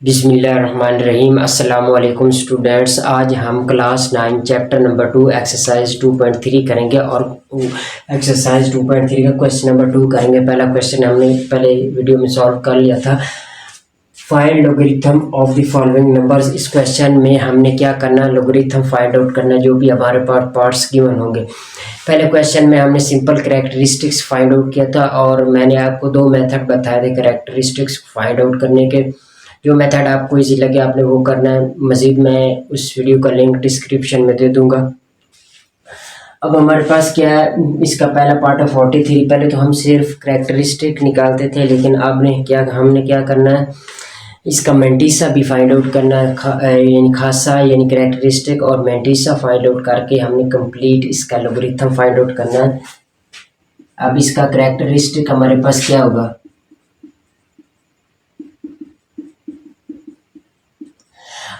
बिस्मिल्लाहिर्रहमानिर्रहीम। अस्सलाम वालेकुम स्टूडेंट्स। आज हम क्लास 9 चैप्टर नंबर 2 एक्सरसाइज 2.3 करेंगे और एक्सरसाइज 2.3 का क्वेश्चन नंबर 2 करेंगे। पहला क्वेश्चन हमने पहले वीडियो में सॉल्व कर लिया था। Find logarithm of the following numbers. इस क्वेश्चन में हमने क्या करना, लोगरिथम फाइंड आउट करना, जो भी हमारे पास पार्ट्स गिवन होंगे। पहले क्वेश्चन में हमने सिंपल कैरेक्टरिस्टिक्स फाइंड आउट किया था और मैंने आपको दो मेथड बताए थे कैरेक्टरिस्टिक्स फाइंड आउट करने के। जो मेथड आपको इजी लगे आपने वो करना है। मज़ीद मैं उस वीडियो का लिंक डिस्क्रिप्शन में दे दूंगा। अब हमारे पास क्या है, इसका पहला पार्ट है 43। पहले तो हम सिर्फ कैरेक्टरिस्टिक निकालते थे, लेकिन अब हमने क्या करना है, इसका मेंटिसा भी फाइंड आउट करना है, यानी खासा यानी कैरेक्टरिस्टिक और मेंटिसा फाइंड आउट करके हमने कंप्लीट इसका लोगरिथम फाइंड आउट करना है। अब इसका कैरेक्टरिस्टिक हमारे पास क्या होगा,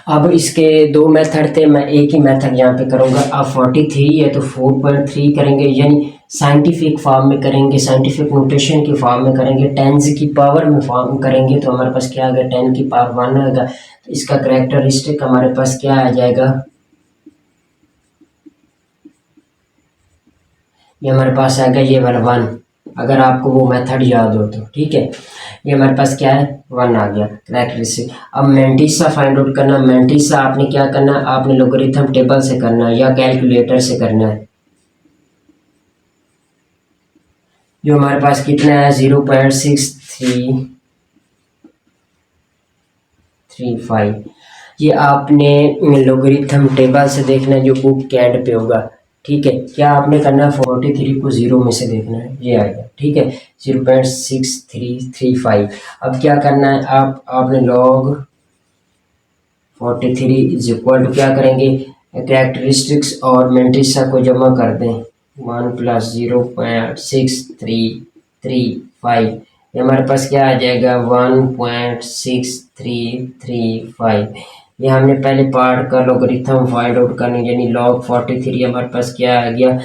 अब इसके दो मेथड थे, मैं एक ही मेथड यहाँ पे करूँगा। अब 43 है तो 4.3 करेंगे, यानी साइंटिफिक फॉर्म में करेंगे, साइंटिफिक नोटेशन की फॉर्म में करेंगे, 10 की पावर में फॉर्म करेंगे तो हमारे पास क्या आ गया, 10 की पावर 1 आएगा। तो इसका कैरेक्टरिस्टिक हमारे पास क्या आ जाएगा, ये हमारे पास आएगा ये वाला 1, अगर आपको वो मेथड याद हो तो ठीक है। ये हमारे पास क्या है, 1 आ गया कैरेक्टरिस्टिक। अब मेंटिसा फाइंड आउट करना। मेंटिसा आपने क्या करना है, आपने लोगरिथम टेबल से करना है या कैलकुलेटर से करना है। जो हमारे पास कितना है 0.6335, ये आपने लोगरिथम टेबल से देखना है जो बुक के एंड पे होगा। ठीक है, क्या आपने करना है, 43 को 0 में से देखना है, ये आएगा। ठीक है, 0.6335। अब क्या करना है, आपने log 43 इज इक्वल टू क्या करेंगे, कैरेक्टरिस्टिक्स और मेंटिसा को जमा कर दें, 1 + 0.6335। ये हमारे पास क्या आ जाएगा, 1.6335। ये हमने पहले पार्ट का लोगरिथम फाइंड आउट करने, यानी log 43 हमारे पास क्या आ गया,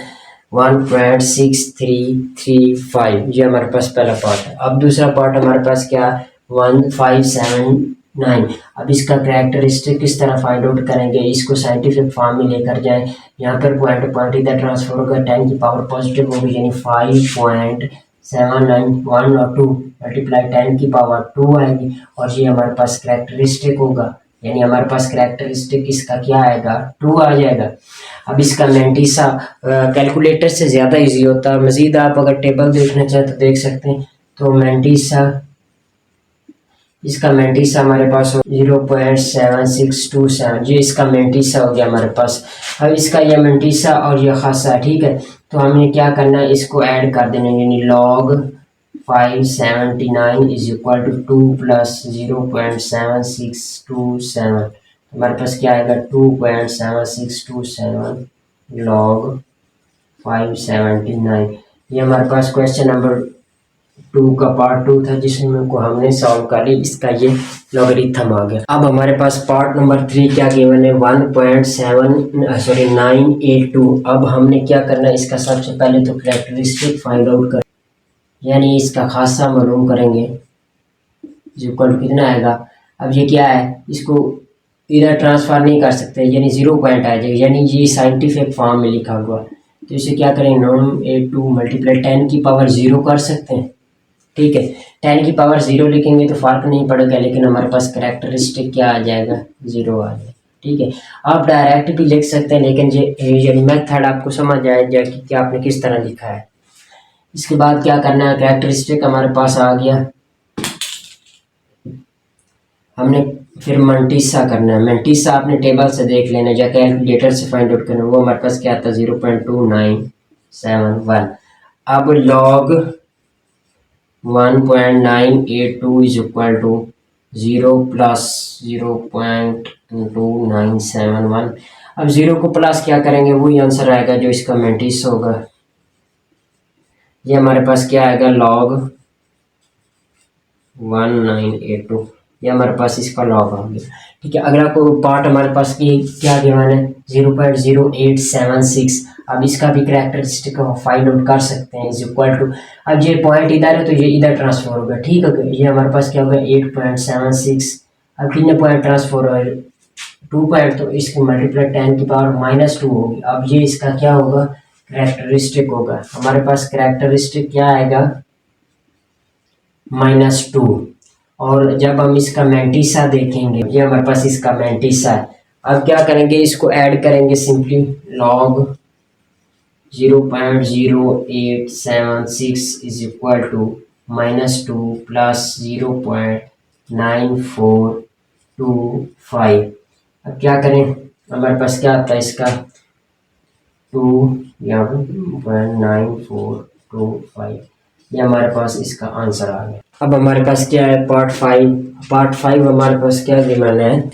1.6335। ये हमारे पास पहला पार्ट है। अब दूसरा पार्ट हमारे पास क्या, 1579। अब इसका कैरेक्टरिस्टिक किस तरह फाइंड आउट करेंगे, इसको साइंटिफिक फॉर्म में लेकर जाएं। यहाँ पर पॉइंट टू पॉइंट इधर ट्रांसफर होगा, 10 की पावर पॉजिटिव होगी, यानी 5.79 1 और 2 मल्टीप्लाई 10 की पावर 2 आएगी और ये हमारे पास कैरेक्टरिस्टिक होगा, यानी हमारे पास कैरेक्टरिस्टिक इसका क्या आएगा, 2 आ जाएगा। अब इसका मेंटिसा कैलकुलेटर से ज़्यादा इजी होता है। मज़ीद आप अगर टेबल देखना चाहें तो देख सकते हैं। तो मेंटिसा, इसका मेंटिसा हमारे पास 0.7627, ये इसका मेंटिसा हो गया हमारे पास। अब इसका यह मेंटिसा और यह खासा, ठीक है, तो हमें क्या करना है, इसको ऐड कर देना, यानी log 579 इज इक्वल टू 2 + 0.7627। हमारे पास क्या आएगा, 2.7627 log 579। ये हमारे पास क्वेश्चन नंबर 2 का पार्ट 2 था जिसमें को हमने सॉल्व कर लिया, इसका ये लॉगरिथम आ गया। अब हमारे पास पार्ट नंबर 3 क्या गिवन है, 1.982। अब हमने क्या करना है, इसका सबसे पहले तो कैरेक्टरिस्टिक फाइंड आउट कर, यानी इसका खासा मालूम करेंगे, इक्वल कितना आएगा। अब ये क्या है, इसको इधर ट्रांसफर नहीं कर सकते, यानी 0 पॉइंट आ जाएगा, यानी ये साइंटिफिक फॉर्म में लिखा हुआ। तो इसे क्या करेंगे, 982 मल्टीप्लाई 10 की पावर 0 कर सकते हैं। ठीक है, 10 की पावर 0 लिखेंगे तो फर्क नहीं पड़ेगा, लेकिन हमारे पास कैरेक्टरिस्टिक क्या आ जाएगा, 0 आ जाएगा। ठीक है, आप डायरेक्ट भी लिख सकते हैं, लेकिन ये मेथड आपको समझ आए जाए कि क्या आपने किस तरह लिखा है। इसके बाद क्या करना है, कैरेक्टरिस्टिक हमारे पास आ गया, हमने फिर मेंटिसा करना है। मेंटिसा आपने टेबल से देख लेना या कैलकुलेटर से फाइंड आउट करना, वो हमारे पास क्या आता है, 0.2971। अब log 1.982 इज इक्वल टू 0 + 0.2971। अब 0 को प्लस क्या करेंगे, वही आंसर आएगा जो इसका मेंटिसा होगा। ये हमारे पास क्या आएगा, log 1982, ये हमारे पास इसका लॉग आ गया। ठीक है, अगला को पार्ट हमारे पास ये क्या गिवन है, 0.0876। अब इसका भी कैरेक्टरिस्टिक फाइंड आउट कर सकते हैं, इज इक्वल टू, अब ये पॉइंट इधर है तो ये इधर ट्रांसफर होगा। ठीक है, ये हमारे पास क्या होगा, 8.76। अब कितने पॉइंट ट्रांसफर हो रहे हैं? 2 पॉइंट, तो इसकी मल्टीप्लाई 10⁻⁻2 होगी। अब ये इसका क्या होगा? कैरेक्टरिस्टिक होगा। हमारे पास कैरेक्टरिस्टिक क्या आएगा? -2। और जब हम इसका मैंटिसा देखेंगे, ये हमारे पास इसका मैंटिसा है। अब क्या करेंगे? इसको ऐड करेंगे simply. Log 0.0876 is equal to -2 plus 0.9425। अब क्या करें? हमारे पास क्या आता है इसका? 2 या 0.9425, ये हमारे पास इसका आंसर आ गया। अब हमारे पास क्या है? पार्ट 5। पार्ट 5 हमारे पास क्या गिवन है?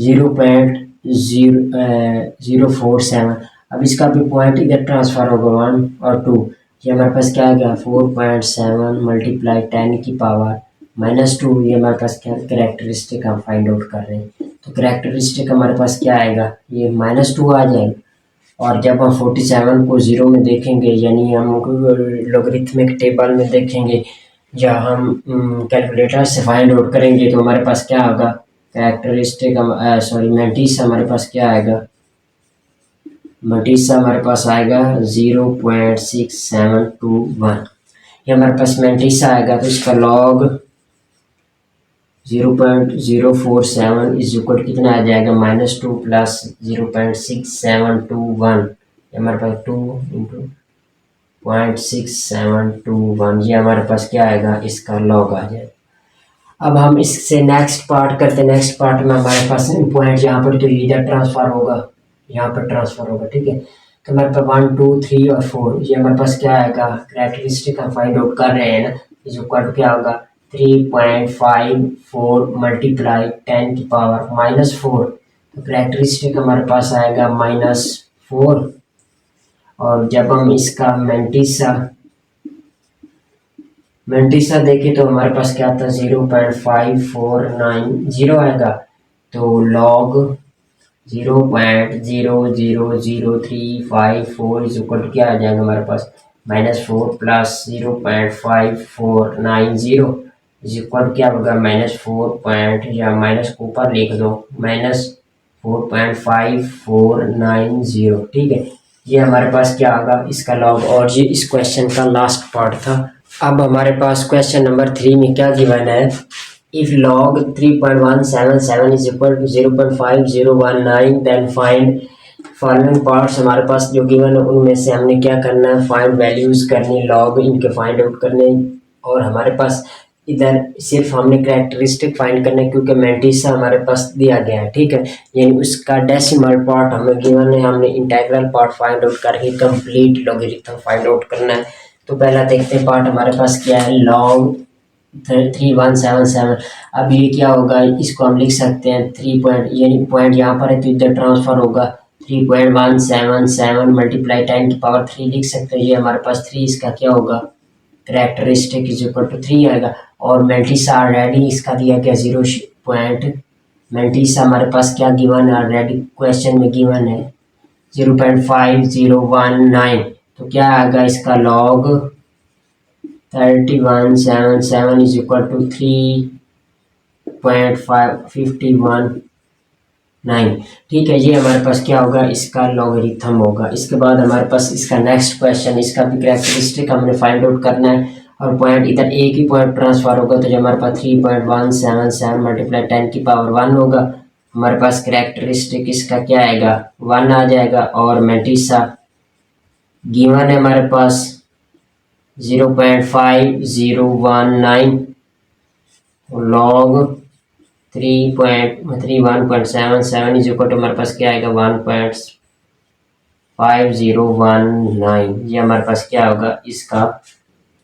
0.047। अब इसका भी पॉइंट इधर ट्रांसफर होगा 1 और 2। ये हमारे पास क्या आ गया? 4.7 मल्टीप्लाई 10⁻⁻2। ये हमारे पास क्या कैरेक्टरिस्टिक हम फाइंड आउट कर रहे हैं। तो कैरेक्टरिस्टिक हमारे पास क्या आएगा? ये -2 आ जाएगा। और जब हम 47 को 0 में देखेंगे, यानी हम लॉगरिथमिक टेबल में देखेंगे या हम कैलकुलेटर से फाइंड आउट करेंगे, तो हमारे पास क्या होगा? कैरेक्टरिस्टिक मैंटिस हमारे पास क्या आएगा? मैंटिस हमारे पास आएगा 0.6721। ये हमारे पास मैंटिस आएगा, तो इसका लॉग 0.047 इज इक्वल कितना आ जाएगा? -2 प्लस 0.6721। ये हमारे पास 2 इंटू 0.6721, ये हमारे पास क्या आएगा? इसका लॉग आ जाएगा। अब हम इससे नेक्स्ट पार्ट करते हैं। नेक्स्ट पार्ट में हमारे पास पॉइंट यहाँ पर तो इधर ट्रांसफर होगा, यहाँ पर ट्रांसफर होगा, ठीक है। तो हमारे पास 1 2 3 और 4, ये हमारे पास क्या आएगा? कैरेक्टरिस्टिक हम फाइंड आउट कर रहे हैं ना, इस इक्वल टू क्या होगा? 3.54 मल्टीप्लाई 10⁻⁻4। तो कैरेक्टरिस्टिक हमारे पास आएगा -4। और जब हम इसका मैंटिसा देखें तो हमारे पास क्या आता है? 0.5490 आएगा। तो लॉग 0.00035 इज इक्वल टू क्या आ जाएगा हमारे पास? -4 प्लस 0.5490 इज इक्वल क्या होगा? -4 या माइनस को ऊपर लिख दो, -4.5490, ठीक है। ये हमारे पास क्या होगा? इसका लॉग। और ये इस क्वेश्चन का लास्ट पार्ट था। अब हमारे पास क्वेश्चन नंबर 3 में क्या गिवन है? If log 3.177 is equal to 0.5019 then find following parts. हमारे पास जो गिवन है उनमें से हमने क्या करना है? फाइंड वैल्यूज करनी, लॉग इनके फाइंड आउट करने। और हमारे पास इधर सिर्फ हमने कैरेक्टरिस्टिक फाइंड करना है, क्योंकि मैंटिसा हमारे पास दिया गया है, ठीक है। यानी उसका डेसिमल पार्ट हमें गिवन है, हमने इंटीग्रल पार्ट फाइंड आउट करके कंप्लीट लॉगरिथम फाइंड आउट करना है। तो पहला देखते हैं पार्ट हमारे पास क्या है? लॉग 3177। अब ये क्या होगा? इसको हम लिख सकते हैं 3 पॉइंट, यानी पॉइंट यहाँ पर है तो इधर ट्रांसफर होगा। 3.177 मल्टीप्लाई 10⁻³ लिख सकते हैं। ये हमारे पास 3 इसका क्या होगा? कैरेक्टरिस्टिक इज इक्वल टू 3 आएगा। और मैंटिसा ऑलरेडी इसका दिया गया 0 पॉइंट। मैंटिसा हमारे पास क्या गिवन है? ऑलरेडी क्वेश्चन में गिवन है 0.5019। तो क्या आएगा? इसका लॉग 3177 इज इक्वल टू 3.519, ठीक है। ये हमारे पास क्या होगा? इसका लॉगरिथम होगा। इसके बाद हमारे पास इसका नेक्स्ट क्वेश्चन, इसका भी कैरेक्टरिस्टिक हमने फाइंड आउट करना है। और पॉइंट इधर एक ही पॉइंट ट्रांसफर होगा, तो जो हमारे पास 3.177 मल्टीप्लाई 10⁻1 होगा। हमारे पास कैरेक्टरिस्टिक इसका क्या आएगा? 1 आ जाएगा। और मैंटिसा गिवन है हमारे पास 0.5019 लॉग 3.3177 इज इक्वल टू हमारे पास क्या आएगा? 1.5019। ये हमारे पास क्या होगा? इसका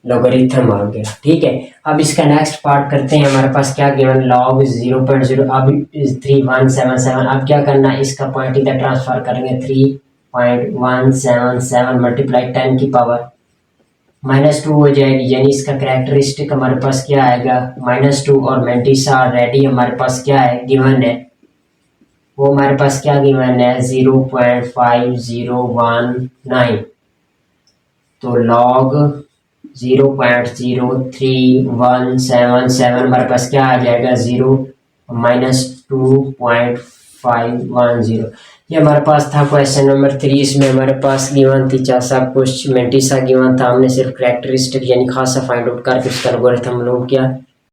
लॉगरिथम आ गया, ठीक है। अब इसका नेक्स्ट पार्ट करते हैं। हमारे पापास क्या गिवन? लॉग 0.0, अब 3177। अब क्या करना है? इसका पॉइंट इधर ट्रांसफर करेंगे। 3.177 मल्टीप्लाई 10⁻2 हो जाएगी, यानी इसका कैरेक्टरिस्टिक हमारे पास क्या आएगा? -2। और मैंटिसा ऑलरेडी हमारे पास क्या है? गिवन है। वो हमारे पास क्या गिवन है? 0.5019। तो लॉग 0.03177 हमारे पास क्या आ जाएगा? 0 -2.510। ये हमारे पास था क्वेश्चन नंबर 3। इसमें हमारे पास गिवन थी चासा कुछ मेंटिसा गिवन था, हमने सिर्फ करेक्टरिस्टिक यानी खासा फाइंड आउट करके उसका एल्गोरिथम हम लोग क्या